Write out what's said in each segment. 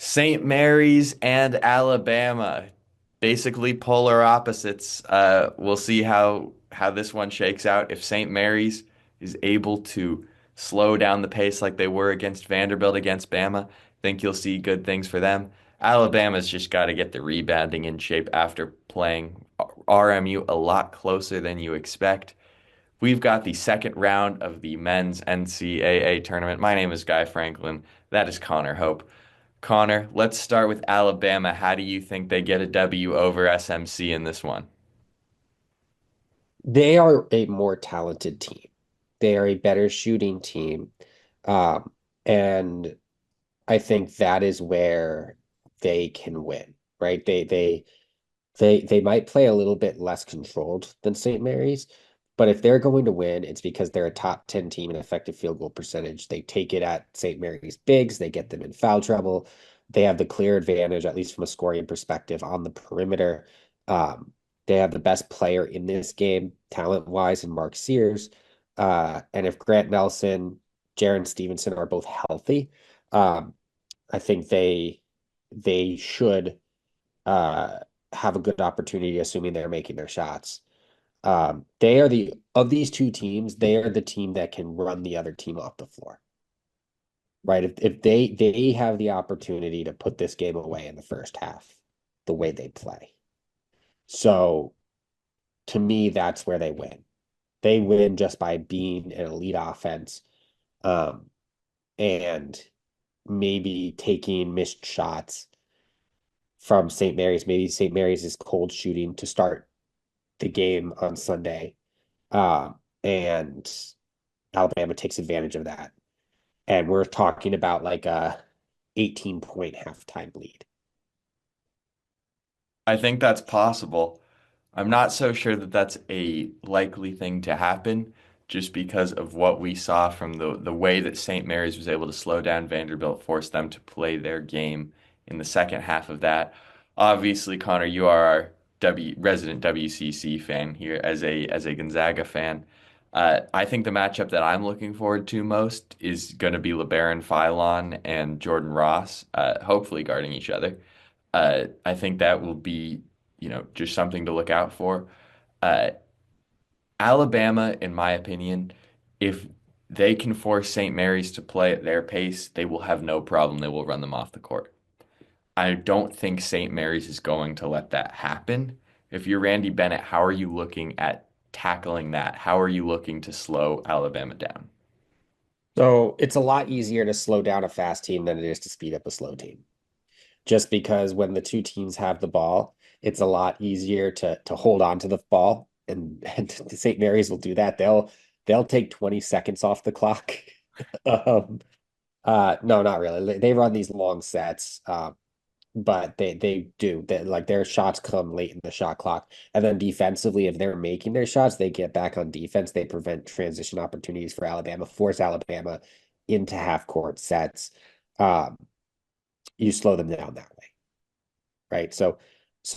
St. Mary's and Alabama, basically polar opposites. We'll see how this one shakes out. If St. Mary's is able to slow down the pace like they were against Vanderbilt against Bama, think you'll see good things for them. Alabama's just got to get the rebounding in shape after playing RMU a lot closer than you expect. We've got the second round of the men's NCAA tournament. My name is Guy Franklin. That is Connor Hope. Connor, let's start with Alabama. How do you think they get a W over SMC in this one? They are a more talented team. They are a better shooting team. Um, and I think that is where they can win, right? They might play a little bit less controlled than St. Mary's, but if they're going to win, it's because they're a top 10 team in effective field goal percentage. They take it at St. Mary's bigs, they get them in foul trouble. They have the clear advantage, at least from a scoring perspective, on the perimeter. Um, they have the best player in this game, talent-wise, in Mark Sears. And if Grant Nelson, Jaron Stevenson are both healthy, um, I think they should uh, have a good opportunity, assuming they're making their shots. They are the of these two teams, they are the team that can run the other team off the floor, right? If they have the opportunity to put this game away in the first half, the way they play. So to me, that's where they win. They win just by being an elite offense, um, and maybe taking missed shots from St. Mary's. Maybe St. Mary's is cold shooting to start the game on Sunday. Uh, and Alabama takes advantage of that. And we're talking about like a 18-point halftime lead. I think that's possible. I'm not so sure that that's a likely thing to happen just because of what we saw from the way that St. Mary's was able to slow down Vanderbilt, force them to play their game in the second half of that. Obviously, Connor, you are our resident WCC fan here as a Gonzaga fan. I think the matchup that I'm looking forward to most is going to be LeBaron Philon and Jordan Ross, hopefully guarding each other. I think that will be, just something to look out for. Uh, Alabama, in my opinion, if they can force St. Mary's to play at their pace, they will have no problem. They will run them off the court. I don't think St. Mary's is going to let that happen. If you're Randy Bennett, how are you looking at tackling that? How are you looking to slow Alabama down? So it's a lot easier to slow down a fast team than it is to speed up a slow team. Just because when the two teams have the ball, it's a lot easier to hold on to the ball. And St. Mary's will do that. They'll take 20 seconds off the clock. Um, no, not really. They run these long sets. But they do that, like their shots come late in the shot clock, and then defensively, if they're making their shots, they get back on defense. They prevent transition opportunities for Alabama, force Alabama into half court sets. Um, you slow them down that way, right? So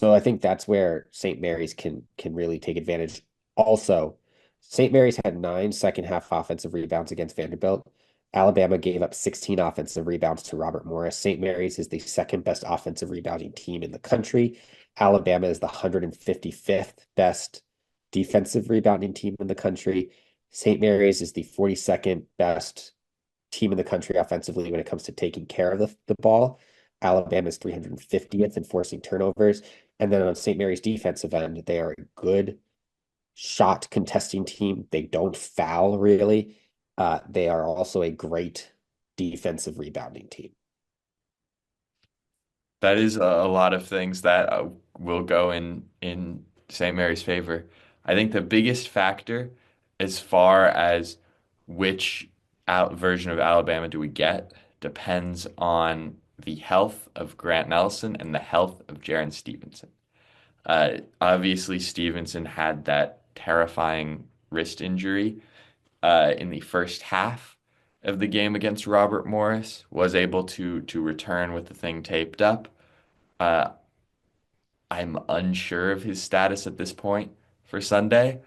I think that's where St. Mary's can really take advantage. Also, St. Mary's had 9 second half offensive rebounds against Vanderbilt. Alabama gave up 16 offensive rebounds to Robert Morris. St. Mary's is the second best offensive rebounding team in the country. Alabama is the 155th best defensive rebounding team in the country. St. Mary's is the 42nd best team in the country offensively when it comes to taking care of the ball. Alabama's 350th in forcing turnovers. And then on St. Mary's defensive end, they are a good shot contesting team. They don't foul really. They are also a great defensive rebounding team. That is a lot of things that will go in St. Mary's favor. I think the biggest factor as far as which out version of Alabama do we get depends on the health of Grant Nelson and the health of Jaron Stevenson. Obviously, Stevenson had that terrifying wrist injury in the first half of the game against Robert Morris, was able to return with the thing taped up. Uh, I'm unsure of his status at this point for Sunday.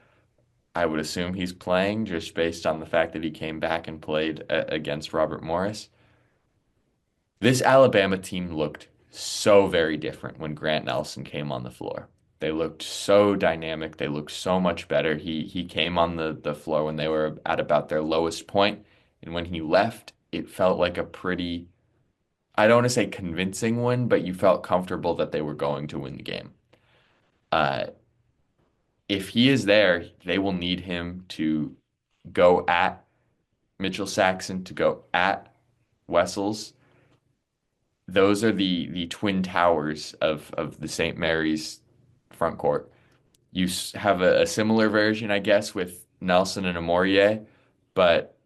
I would assume he's playing just based on the fact that he came back and played against Robert Morris. This Alabama team looked so very different when Grant Nelson came on the floor. They looked so dynamic. They looked so much better. He came on the floor when they were at about their lowest point, and when he left, it felt like a pretty, I don't want to say convincing win, but you felt comfortable that they were going to win the game. Uh, if he is there, they will need him to go at Mitchell Saxon, to go at Wessels. Those are the twin towers of the St. Mary's front court. You have a similar version, I guess, with Nelson and Amorie, but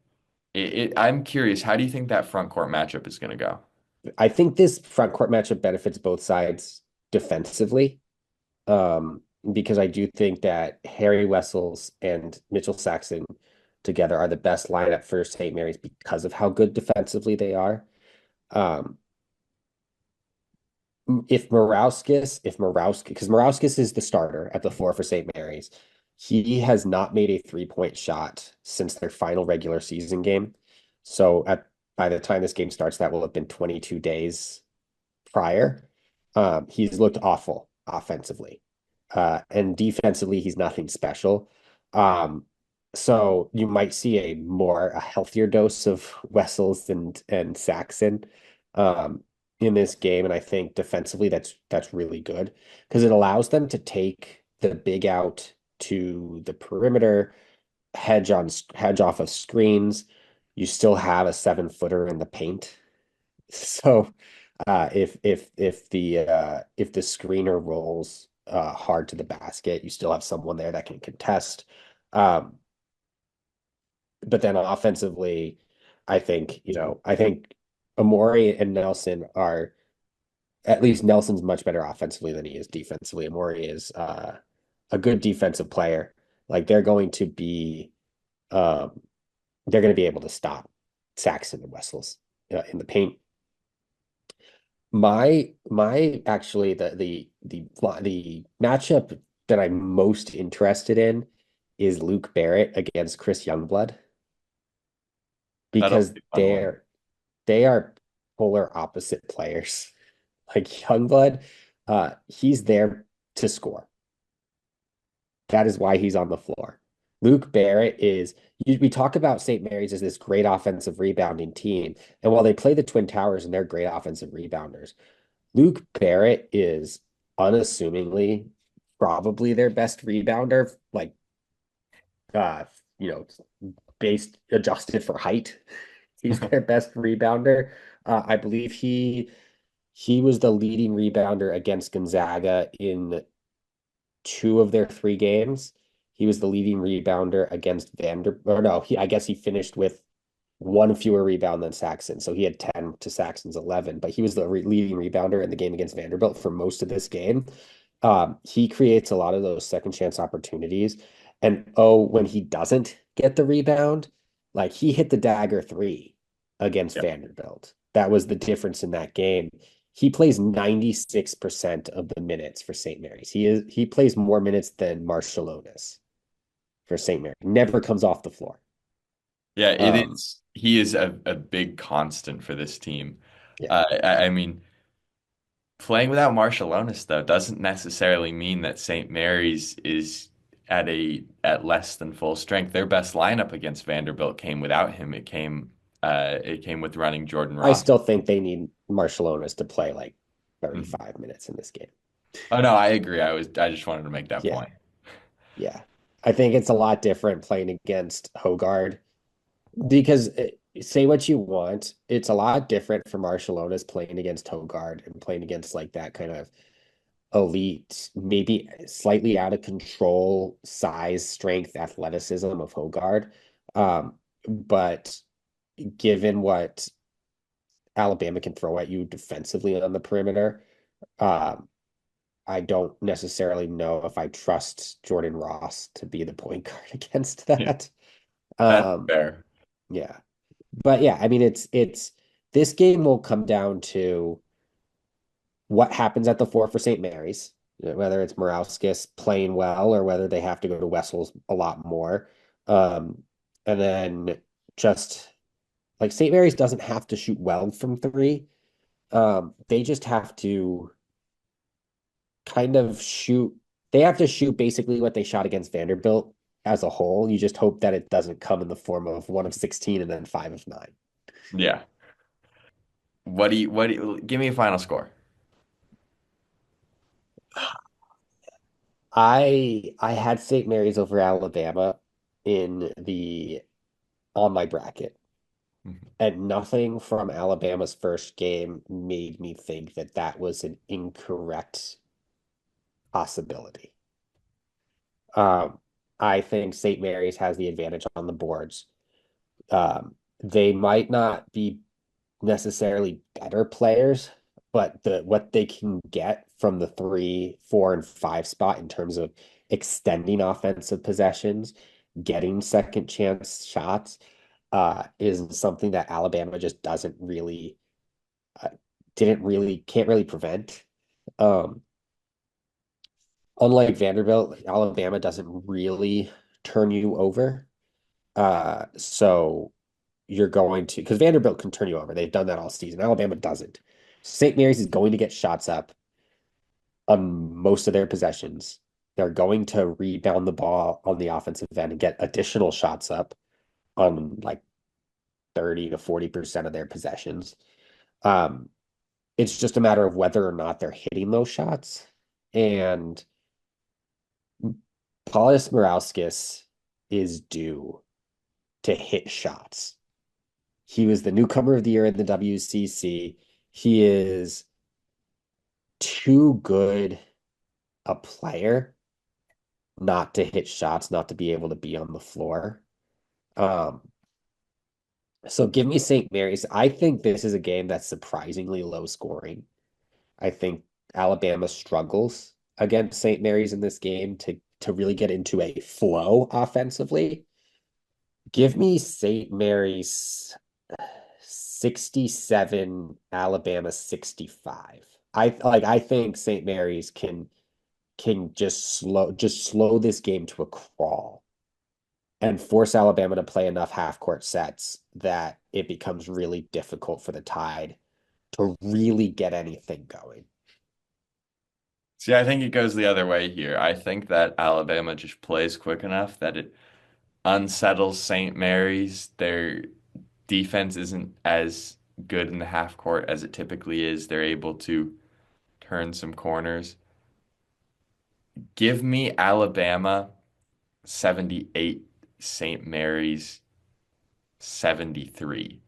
I'm curious, how do you think that front court matchup is going to go? I think this front court matchup benefits both sides defensively, because I do think that Harry Wessels and Mitchell Saxon together are the best lineup for St. Mary's because of how good defensively they are. Um, because Morauskas is the starter at the four for St. Mary's, he has not made a 3-point shot since their final regular season game. So by the time this game starts, that will have been 22 days prior. He's looked awful offensively. And defensively, he's nothing special. Um, so you might see a healthier dose of Wessels and Saxon in this game. And I think defensively that's really good because it allows them to take the big out to the perimeter, hedge off of screens. You still have a 7-footer in the paint. So if the screener rolls hard to the basket, you still have someone there that can contest. Um, but then offensively, I think Amori and Nelson are at least Nelson's much better offensively than he is defensively. Amori is a good defensive player. Like um, they're going to be able to stop Saxon and Wessels in the paint. My actually the matchup that I'm most interested in is Luke Barrett against Chris Youngblood That'll because be a fun one. they are polar opposite players. Like Youngblood, he's there to score. That is why he's on the floor. Luke Barrett is we talk about St. Mary's as this great offensive rebounding team. And while they play the Twin Towers and they're great offensive rebounders, Luke Barrett is unassumingly probably their best rebounder, like uh, you know, based adjusted for height. He's their best rebounder. I believe he was the leading rebounder against Gonzaga in 2 of their 3 games. He was the leading rebounder against or no, I guess he finished with one fewer rebound than Saxon. So he had 10 to Saxon's 11, but he was the leading rebounder in the game against Vanderbilt for most of this game. He creates a lot of those second chance opportunities. And when he doesn't get the rebound, like he hit the dagger 3 against Yep. Vanderbilt. That was the difference in that game. He plays 96% of the minutes for St. Mary's. He plays more minutes than Marshallonis for St. Mary's. Never comes off the floor. Yeah, it Um, is. He is a big constant for this team. yeah. I mean, playing without Marshallonis though doesn't necessarily mean that St. Mary's is at less than full strength. Their best lineup against Vanderbilt came without him. It came with running Jordan I Ross. still think they need Marshallonis to play like Mhm. 35 minutes in this game. Oh no, I agree. I just wanted to make that Yeah, point. yeah. I think it's a lot different playing against Hogard because say what you want, it's a lot different for Marshallonis playing against Hogard and playing against like that kind of elite, maybe slightly out of control size, strength, athleticism of Hogard. But given what Alabama can throw at you defensively on the perimeter, um, I don't necessarily know if I trust Jordan Ross to be the point guard against Yeah, that. that's Um, fair. yeah. But yeah, I mean it's this game will come down to what happens at the four for St. Mary's, whether it's Morauskas playing well or whether they have to go to Wessels a lot more. Um, and then just like St. Mary's doesn't have to shoot well from 3, They just have to kind of shoot. They have to shoot basically what they shot against Vanderbilt as a whole. You just hope that it doesn't come in the form of 1 of 16 and then 5 of 9. Yeah. Give me a final score. I had St. Mary's over Alabama in the on my bracket, Mhm. and nothing from Alabama's first game made me think that that was an incorrect possibility. Um, I think St. Mary's has the advantage on the boards. They might not be necessarily better players, but what they can get from the 3, 4, and 5 spot in terms of extending offensive possessions, getting second chance shots, is something that Alabama just doesn't really, uh, didn't really, can't really prevent. Um, Unlike Vanderbilt, Alabama doesn't really turn you over. So you're going to, because Vanderbilt can turn you over. They've done that all season. Alabama doesn't. St. Mary's is going to get shots up on most of their possessions. They're going to rebound the ball on the offensive end and get additional shots up on like 30 to 40% of their possessions. Um, it's just a matter of whether or not they're hitting those shots. And Paulius Morauskas is due to hit shots. He was the newcomer of the year in the WCC. He is too good a player not to hit shots, not to be able to be on the floor. Um, so give me St. Mary's. I think this is a game that's surprisingly low scoring. I think Alabama struggles against St. Mary's in this game to really get into a flow offensively. Give me St. Mary's 67, Alabama 65. I think St. Mary's can just slow this game to a crawl and force Alabama to play enough half court sets that it becomes really difficult for the Tide to really get anything going. See, I think it goes the other way here. I think that Alabama just plays quick enough that it unsettles St. Mary's. Their defense isn't as good in the half court as it typically is. They're able to turn some corners. Give me Alabama 78, St. Mary's 73.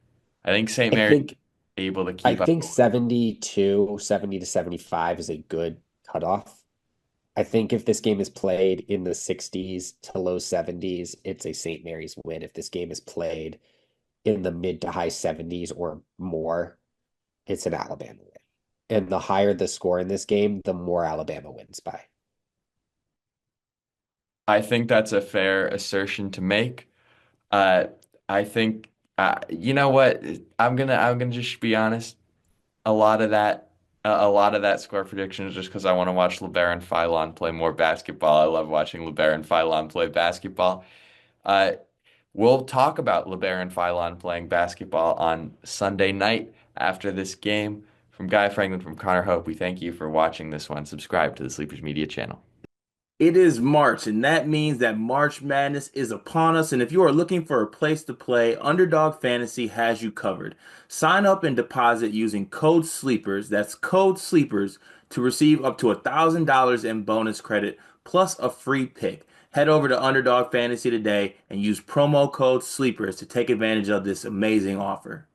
I think St. I Mary's think able to I keep up. think 70 to 75 is a good cutoff. I think if this game is played in the 60s to low 70s, it's a St. Mary's win. If this game is played in the mid to high 70s or more, it's an Alabama win. And the higher the score in this game, the more Alabama wins by. I think that's a fair assertion to make. Uh, I think you know what? I'm gonna just be honest. A lot of that score prediction is just because I want to watch LeBaron Philon play more basketball. I love watching LeBaron Philon play basketball. Uh, we'll talk about LeBaron Philon playing basketball on Sunday night after this game. From Guy Franklin, from Connor Hope, we thank you for watching this one. Subscribe to the Sleepers Media channel. It is March, and that means that March Madness is upon us. And if you are looking for a place to play, Underdog Fantasy has you covered. Sign up and deposit using code SLEEPERS, that's code SLEEPERS, to receive up to $1,000 in bonus credit plus a free pick. Head over to Underdog Fantasy today and use promo code SLEEPERS to take advantage of this amazing offer.